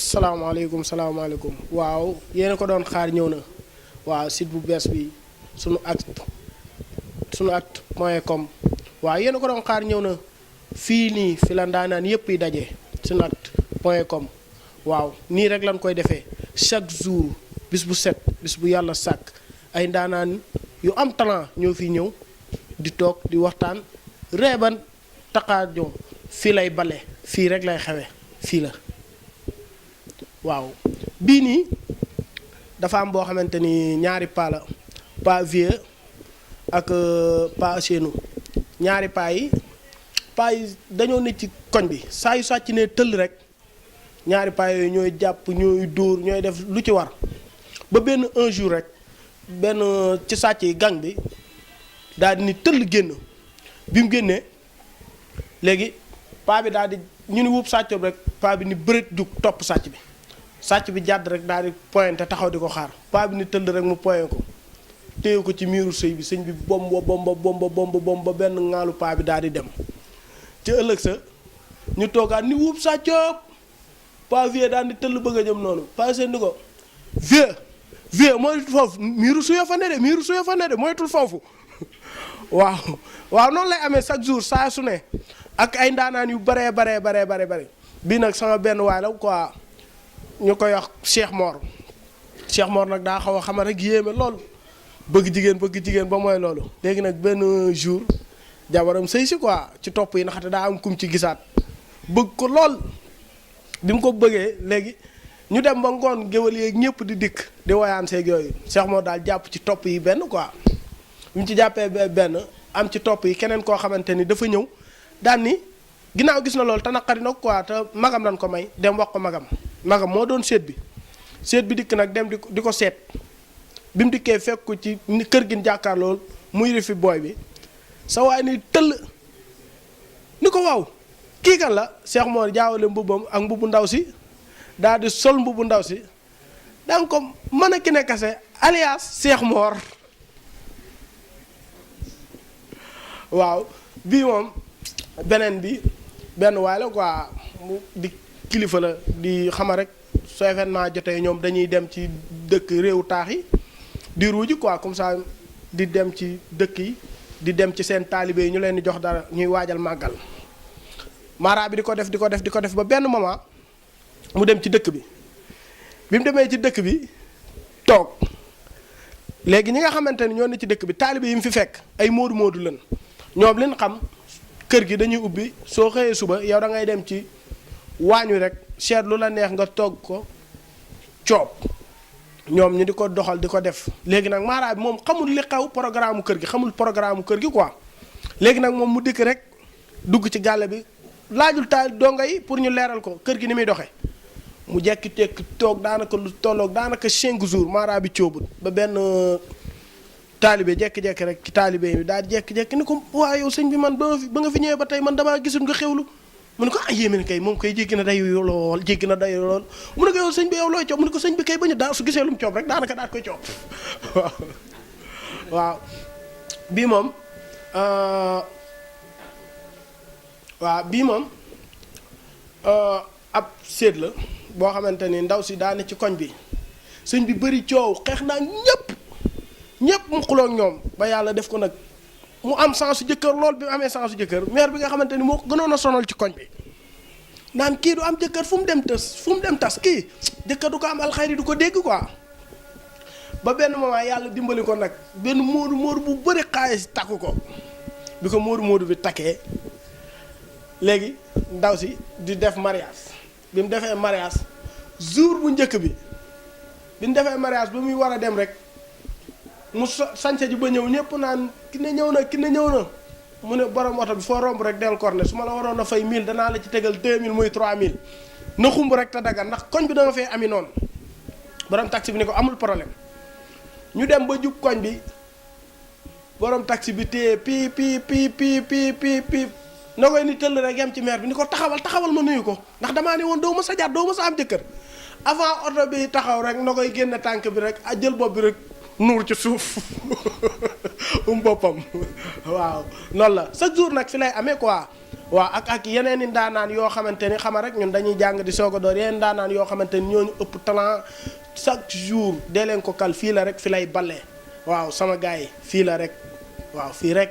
salaamaaleykum salaamaaleykum waaw yéen a ko doon xaar ñëw na waaw site bu bees bi sunu acte point com waaw yéen a ko doon xaar ñëw na fii nii fi la ndaanaan yépp yi daje sunu acte point com waaw nii rek lañ koy defee chaque jour bis bu set bis bu yàlla sàkk ay ndaanaan yu am talent ñoo fi ñëw di toog di waxtaan reeban taqaajo fii lay bale fii rek lay xewe fii la waaw bii nii dafa am boo xamante ni ñaari paa la paa vieux ak paa Chenou ñaari paa yi dañoo nekk ci koñ bi saa yu sàcc ne tëll rek ñaari paa yooyu ñooy jàpp ñooy dóor ñooy def lu ci war ba benn un jour rek benn ci sàcc yi gang bi daal di ni tëll génn bi mu génnee léegi paa bi daal di ñu ni wuub sàcc rek paa bi ni bëreet jug topp sàcc bi jàdd rek daal di pointé taxaw di ko xaar paa bi ni tëll rek mu pointé ko téye ko ci miiru sëy bi sëñ bi bomb ba benn ŋaalu paa bi daal di dem ci ëllëg sa ñu toogaat ni wuub sàcc paa vieux daal di tëll bëgg a jëm noonu paa seen ni ko vieux moytul foofu miiru suyo fa ne de moytul foofu waaw noonu lay amee chaque jour saa su ne ak ay ndaanaan yu bare bii nag sama benn waay la quoi ñu koy wax Cheikh Mor nag daa xaw a xama rek yéeme lool bëgg jigéen ba mooy loolu léegi nag benn jour jabaram sëy si quoi ci topp yi naxate daa am kum ci gisaat bëgg ko lool bi mu ko bëggee léegi ñu dem ba ngoon géwël yeeg ñëpp di dikk di woyaan seeg yooyu Cheikh Mor daal jàpp ci topp yi benn quoi bi mu ci jàppee benn am ci topp yi keneen koo xamante ni dafa ñëw daan ni ginnaaw gis na loolu te naqari na quoi te magam lañ ko may dem wax ko magam moo doon seet bi dikk nag dem di ko seet bi mu dikkee fekk ko ci kër gi jàkkaar lool muy rifi booy bi sa waay ni tëll ni ko waaw kii kan la Cheikh Mor jaawale mbubbam ak mbubbu ndaw si daal di sol mbubbu ndaw si danga ko mën a ki ne kase alias Cheikh Mor waaw bii moom beneen bi benn waay la quoi mu di kilifa la di xama rek su événement jotee ñoom dañuy dem ci dëkk réewu taax yi di ruuji quoi comme ça di dem ci dëkk yi di dem ci seen taalibe yi ñu leen di jox dara ñuy waajal màggal mara bi di ko def ba benn moment mu dem ci dëkk bi mu demee ci dëkk bi toog léegi ñi nga xamante ni ñoo ne ci dëkk bi taalibe yi mu fi fekk ay moodu lan ñoom leen xam kër gi dañuy ubbi soo xëyee suba yow da ngay dem ci waañ wi rek seet lu la neex nga togg ko coob ñoom ñu di ko doxal di ko def léegi nag mara bi moom xamul li xew programme kër gi quoi léegi nag moom mu dikk rek dugg ci gàlle bi laajul taal donga yi pour ñu leeral ko kër gi ni muy doxee mu jekki-tekki toog daanaka lu tolloog daanaka 5 jours mara bi coobut ba benn taalibe jekki-jekki rek ci taalibe yi daal jekki-jekki ni ko waa yow sëñ bi man ba nga fi ñëwee ba tey man damaa gisul nga xewlu mu ne ko yéeme na kay moom kay jéggi na day lool mu ne ko yow sëñ bi yow looy coob mu ne ko sëñ bi kay bañu daa su gisee lu mu coob rek daanaka daal koy coob waaw bii moom ab séet la boo xamante ni ndaw si daane ci koñ bi sëñ bi bëri coow xeex naa ñëpp mu xuloo ak ñoom ba yàlla def ko nag mu am sensu jëkkër lool bi mu amee sensu jëkkër maire bi nga xamante ni moo ko gënoon a sonal ci koñ bi naan kii du am jëkkër fu mu dem tas kii jëkkër du ko am alxayri du ko dégg quoi ba benn moment yàlla dimbali ko nag benn móodu bu bëri xaalis takku ko bi ko móodu bi takkee léegi ndaw si di def mariage bi mu defee mariage jour bu njëkk bi mu defee mariage ba muy war a dem rek mu sañse ji ba ñëw ñëpp naan ki ne ñëw na mu ne borom oto bi foo romb rek del corne su ma la waroon a fay 1000 danaa la ci tegal 2000 muy 3000 na xumb rek te dagal ndax koñ bi dama fee ami noonu borom taxi bi ni ko amul problème ñu dem ba jub koñ bi borom taxi bi téye pii na koy ni tëll rek yem ci maire bi ni ko taxawal ma nuyu ko ndax damaa ne woon doo ma sa jaar doo ma sa am jëkkër avant oto bi taxaw rek na koy génne tànk bi rek a jël bopp bi rek nuur ci suuf boppam waaw noonu la chaque jour nag fi lay amee quoi waaw ak yeneen i ndaanaan yoo xamante ni xama rek ñun dañuy jàng di soog a door yeneen ndaanaan yoo xamante ni ñooñu ëpp talent chaque jour dee leen ko kal fii la rek fi lay balee waaw sama gars yi fii la rek waaw fii rek